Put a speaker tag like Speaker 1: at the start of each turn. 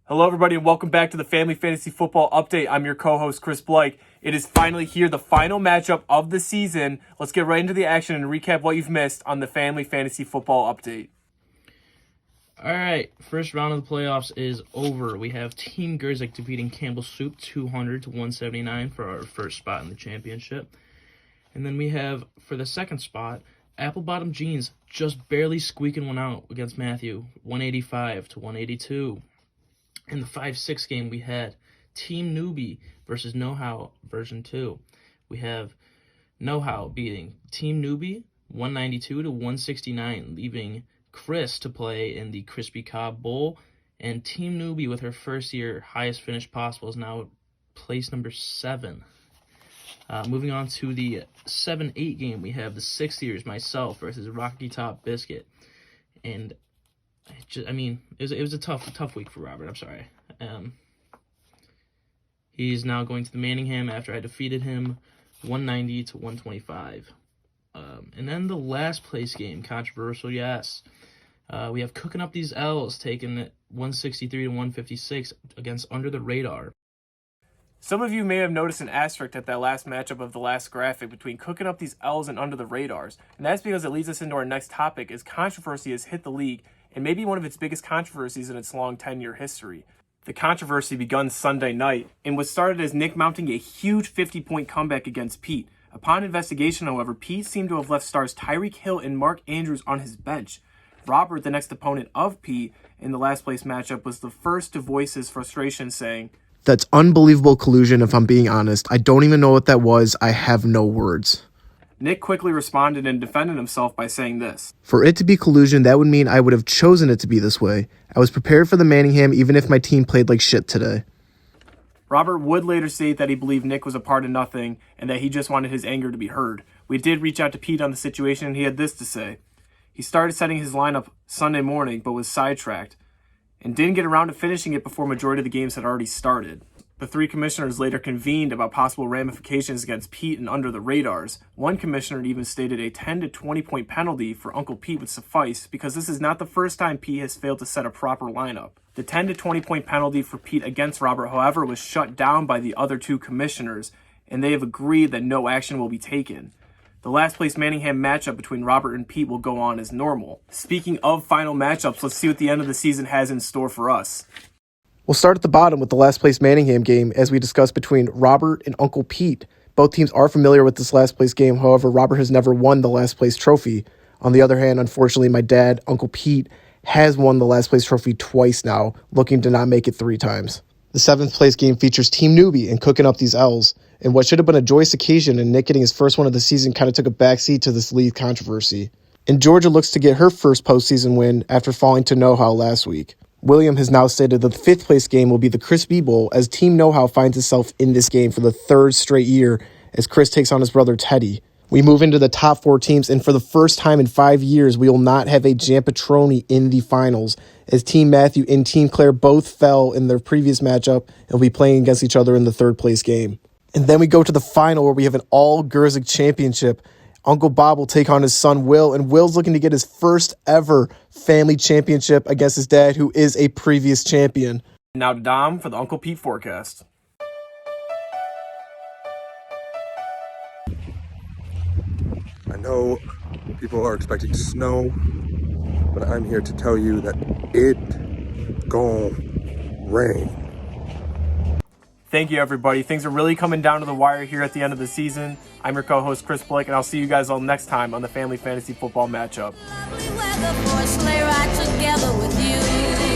Speaker 1: Hello, everybody, and welcome back to the Family Fantasy Football Update. I'm your co-host, Chris Blake. It is finally here, the final matchup of the season. Let's get right into the action and recap what you've missed on the Family Fantasy Football Update.
Speaker 2: All right, first round of the playoffs is over. We have Team Gerzik defeating Campbell Soup 200 to 179 for our first spot in the championship. And then we have, for the second spot, Apple Bottom Jeans just barely squeaking one out against Matthew, 185 to 182. In the 5-6 game, we had Team Newbie versus Know How version 2. We have Know How beating Team Newbie 192 to 169, leaving Chris to play in the Crispy Cobb Bowl. And Team Newbie, with her first year highest finish possible, is now place number 7. Moving on to the 7-8 game, we have the 6th years, myself versus Rocky Top Biscuit. And it was a tough week for Robert. I'm sorry. He's now going to the Manningham after I defeated him 190 to 125. And then the last place game, controversial, yes. We have Cooking Up These L's taking 163 to 156 against Under the Radar.
Speaker 1: Some of you may have noticed an asterisk at that last matchup of the last graphic between Cooking Up These L's and Under the Radars. And that's because it leads us into our next topic, as controversy has hit the league, and maybe one of its biggest controversies in its long 10-year history. The controversy begun Sunday night and was started as Nick mounting a huge 50-point comeback against Pete. Upon investigation, however, Pete seemed to have left stars Tyreek Hill and Mark Andrews on his bench. Robert, the next opponent of Pete in the last place matchup, was the first to voice his frustration, saying,
Speaker 3: "That's unbelievable collusion, if I'm being honest. I don't even know what that was. I have no words."
Speaker 1: Nick quickly responded and defended himself by saying this:
Speaker 3: "For it to be collusion, that would mean I would have chosen it to be this way. I was prepared for the Manningham even if my team played like shit today."
Speaker 1: Robert would later state that he believed Nick was a part of nothing and that he just wanted his anger to be heard. We did reach out to Pete on the situation, and he had this to say. He started setting his lineup Sunday morning but was sidetracked and didn't get around to finishing it before majority of the games had already started. The three commissioners later convened about possible ramifications against Pete and Under the Radars. One commissioner even stated a 10 to 20 point penalty for Uncle Pete would suffice, because this is not the first time Pete has failed to set a proper lineup. The 10 to 20 point penalty for Pete against Robert, however, was shut down by the other two commissioners, and they have agreed that no action will be taken. The last place Manningham matchup between Robert and Pete will go on as normal. Speaking of final matchups, let's see what the end of the season has in store for us.
Speaker 3: We'll start at the bottom with the last place Manningham game, as we discussed, between Robert and Uncle Pete. Both teams are familiar with this last place game. However, Robert has never won the last place trophy. On the other hand, unfortunately, my dad, Uncle Pete, has won the last place trophy twice now, looking to not make it 3 times. The 7th place game features Team Newbie and Cooking Up These L's. And what should have been a joyous occasion, and Nick getting his first one of the season, kind of took a backseat to this league controversy. And Georgia looks to get her first postseason win after falling to Know How last week. William has now stated that the 5th place game will be the Crispy Bowl, as Team Know How finds itself in this game for the 3rd straight year as Chris takes on his brother Teddy. We move into the top 4 teams, and for the first time in 5 years, we will not have a Jampatroni in the finals, as Team Matthew and Team Claire both fell in their previous matchup and will be playing against each other in the 3rd place game. And then we go to the final, where we have an all-Gerzik championship. Uncle Bob will take on his son Will, and Will's looking to get his first ever family championship against his dad, who is a previous champion.
Speaker 1: Now to Dom for the Uncle Pete forecast.
Speaker 4: I know people are expecting snow, but I'm here to tell you that it gon' rain.
Speaker 1: Thank you, everybody. Things are really coming down to the wire here at the end of the season. I'm your co-host, Chris Blake, and I'll see you guys all next time on the Family Fantasy Football Matchup.
Speaker 5: Weather for a sleigh ride together with you.